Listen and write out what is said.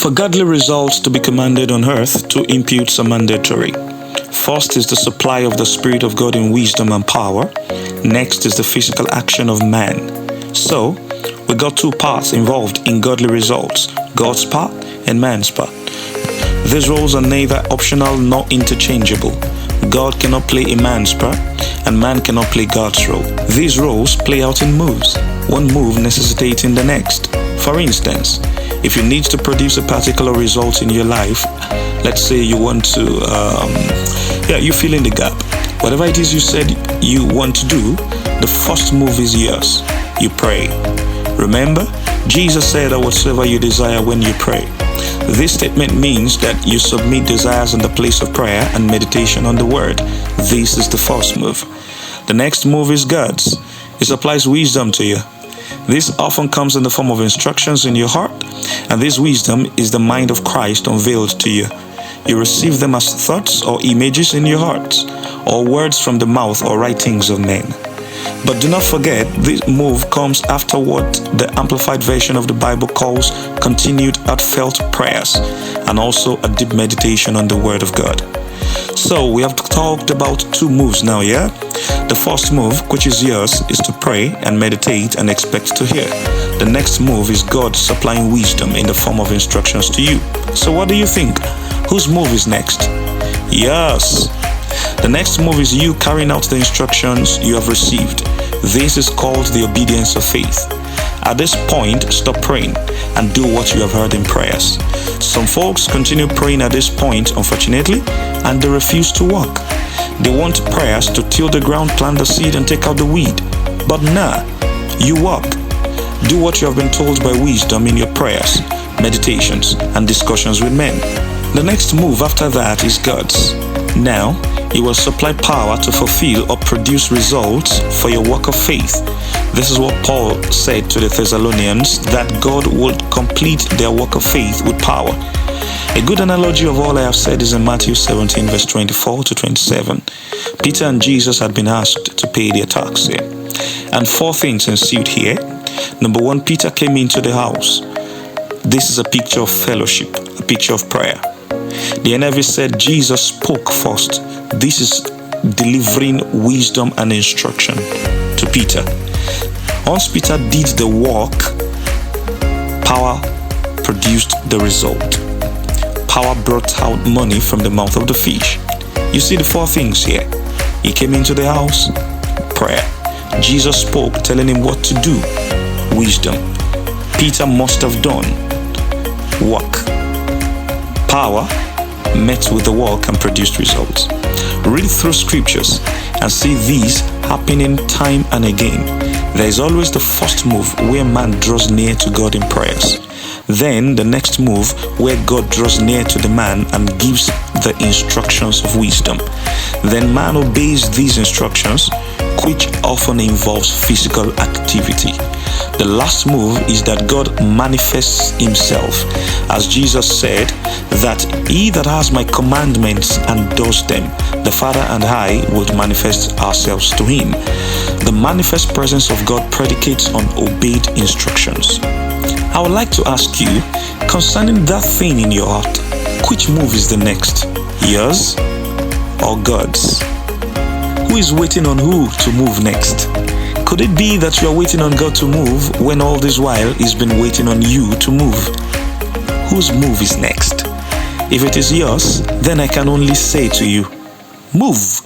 For godly results to be commanded on earth, two inputs are mandatory. First is the supply of the Spirit of God in wisdom and power. Next is the physical action of man. So, we got two parts involved in godly results, God's part and man's part. These roles are neither optional nor interchangeable. God cannot play a man's part, and man cannot play God's role. These roles play out in moves, one move necessitating the next. For instance, if you need to produce a particular result in your life, let's say you want to, you fill in the gap. Whatever it is you said you want to do, the first move is yours. You pray. Remember, Jesus said that whatsoever you desire when you pray. This statement means that you submit desires in the place of prayer and meditation on the word. This is the first move. The next move is God's. It supplies wisdom to you. This often comes in the form of instructions in your heart, and this wisdom is the mind of Christ unveiled to you. You receive them as thoughts or images in your hearts, or words from the mouth or writings of men. But do not forget, this move comes after what the Amplified Version of the Bible calls continued heartfelt prayers, and also a deep meditation on the Word of God. So we have talked about two moves now, yeah? The first move, which is yours, is to pray and meditate and expect to hear. The next move is God supplying wisdom in the form of instructions to you. So what do you think? Whose move is next? Yes. The next move is you carrying out the instructions you have received. This is called the obedience of faith. At this point, stop praying and do what you have heard in prayers. Some folks continue praying at this point, unfortunately, and they refuse to walk. They want prayers to till the ground, plant the seed, and take out the weed. But nah, you walk. Do what you have been told by wisdom in your prayers, meditations, and discussions with men. The next move after that is God's. Now, He will supply power to fulfill or produce results for your work of faith. This is what Paul said to the Thessalonians, that God would complete their work of faith with power. A good analogy of all I have said is in Matthew 17, verse 24 to 27. Peter and Jesus had been asked to pay their tax here. And four things ensued here. Number one, Peter came into the house. This is a picture of fellowship, a picture of prayer. The NIV said Jesus spoke first. This is delivering wisdom and instruction to Peter. Once Peter did the work, power produced the result. Power brought out money from the mouth of the fish. You see the four things here. He came into the house, prayer. Jesus spoke, telling him what to do, wisdom. Peter must have done work. Power met with the work and produced results. Read through scriptures and see these happening time and again. There is always the first move where man draws near to God in prayers. Then the next move where God draws near to the man and gives the instructions of wisdom. Then man obeys these instructions, which often involves physical activity. The last move is that God manifests himself. As Jesus said, that he that has my commandments and does them, the Father and I will manifest ourselves to him. The manifest presence of God predicates on obeyed instructions. I would like to ask you, concerning that thing in your heart, which move is the next? Yours or God's? Who is waiting on who to move next? Could it be that you are waiting on God to move when all this while He's been waiting on you to move? Whose move is next? If it is yours, then I can only say to you, move.